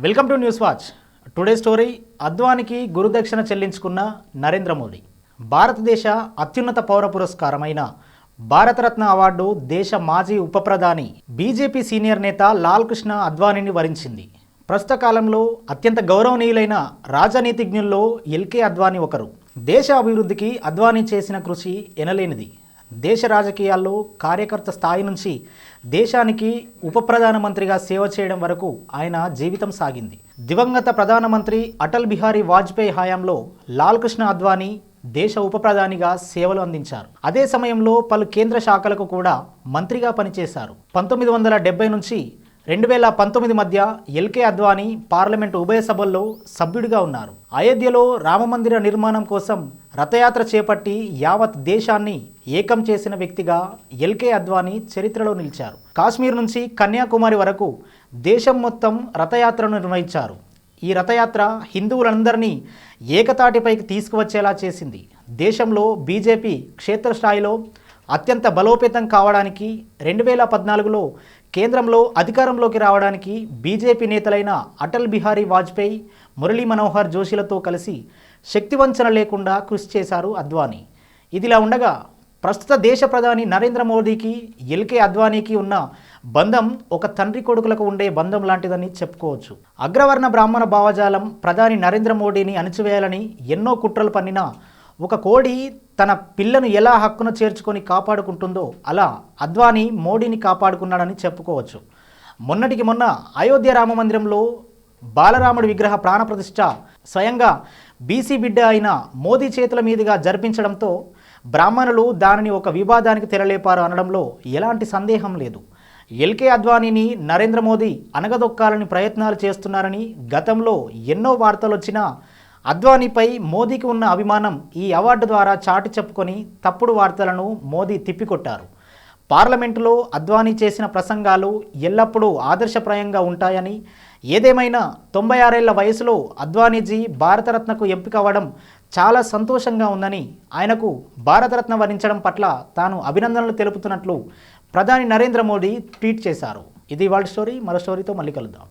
Welcome to news watch. Today story. అద్వానికి గురుదక్షిణ చెల్లించుకున్న నరేంద్ర మోదీ. భారతదేశ అత్యున్నత పౌర పురస్కారమైన భారతరత్న అవార్డు దేశ మాజీ ఉప ప్రధాని బీజేపీ సీనియర్ నేత లాల్ కృష్ణ అద్వానీని వరించింది. ప్రస్తుత కాలంలో అత్యంత గౌరవనీయులైన రాజనీతిజ్ఞుల్లో ఎల్కే అద్వానీ ఒకరు. దేశ అభివృద్ధికి అద్వానీ చేసిన కృషి ఎనలేనిది. దేశ రాజకీయాల్లో కార్యకర్త స్థాయి నుంచి దేశానికి ఉప ప్రధానమంత్రిగా సేవ చేయడం వరకు ఆయన జీవితం సాగింది. దివంగత ప్రధానమంత్రి అటల్ బిహారీ వాజ్పేయి హయాంలో లాల్ కృష్ణ అద్వానీ దేశ ఉప ప్రధానిగా సేవలు అందించారు. అదే సమయంలో పలు కేంద్ర శాఖలకు కూడా మంత్రిగా పనిచేశారు. 1970 నుంచి 2019 మధ్య ఎల్కే అద్వానీ పార్లమెంటు ఉభయ సభల్లో సభ్యుడిగా ఉన్నారు. అయోధ్యలో రామమందిర నిర్మాణం కోసం రథయాత్ర చేపట్టి యావత్ దేశాన్ని ఏకం చేసిన వ్యక్తిగా ఎల్కే అద్వానీ చరిత్రలో నిలిచారు. కాశ్మీర్ నుంచి కన్యాకుమారి వరకు దేశం మొత్తం రథయాత్రను నిర్వహించారు. ఈ రథయాత్ర హిందువులందరినీ ఏకతాటిపైకి తీసుకువచ్చేలా చేసింది. దేశంలో బీజేపీ క్షేత్రస్థాయిలో అత్యంత బలోపేతం కావడానికి 2014లో కేంద్రంలో అధికారంలోకి రావడానికి బీజేపీ నేతలైన అటల్ బిహారీ వాజ్పేయి, మురళీ మనోహర్ జోషిలతో కలిసి శక్తివంచన లేకుండా కృషి చేశారు అద్వానీ. ఇదిలా ఉండగా ప్రస్తుత దేశ ప్రధాని నరేంద్ర మోదీకి ఎల్కే అద్వానీకి ఉన్న బంధం ఒక తండ్రి కొడుకులకు ఉండే బంధం లాంటిదని చెప్పుకోవచ్చు. అగ్రవర్ణ బ్రాహ్మణ భావజాలం ప్రధాని నరేంద్ర మోడీని అణిచివేయాలని ఎన్నో కుట్రలు పన్నినా ఒక కోడి తన పిల్లను ఎలా హక్కును చేర్చుకొని కాపాడుకుంటుందో అలా అద్వానీ మోడీని కాపాడుకున్నాడని చెప్పుకోవచ్చు. మొన్నటికి మొన్న అయోధ్య రామమందిరంలో బాలరాముడి విగ్రహ ప్రాణప్రతిష్ఠ స్వయంగా బీసీ బిడ్డ అయిన మోదీ చేతుల మీదుగా జరిపించడంతో బ్రాహ్మణులు దానిని ఒక వివాదానికి తెరలేపారు అనడంలో ఎలాంటి సందేహం లేదు. ఎల్కే అద్వానీని నరేంద్ర మోదీ అనగదొక్కాలని ప్రయత్నాలు చేస్తున్నారని గతంలో ఎన్నో వార్తలు వచ్చినా అద్వానీపై మోదీకి ఉన్న అభిమానం ఈ అవార్డు ద్వారా చాటి చెప్పుకొని తప్పుడు వార్తలను మోదీ తిప్పికొట్టారు. పార్లమెంటులో అద్వానీ చేసిన ప్రసంగాలు ఎల్లప్పుడూ ఆదర్శప్రాయంగా ఉంటాయని, ఏదేమైనా 96 ఏళ్ల వయసులో అద్వానీజీ భారతరత్నకు ఎంపిక అవ్వడం చాలా సంతోషంగా ఉందని, ఆయనకు భారతరత్న వరించడం పట్ల తాను అభినందనలు తెలుపుతున్నట్లు ప్రధాని నరేంద్ర మోదీ ట్వీట్ చేశారు. ఇది వాళ్ళ స్టోరీ. మరో స్టోరీతో మళ్ళీ కలుద్దాం.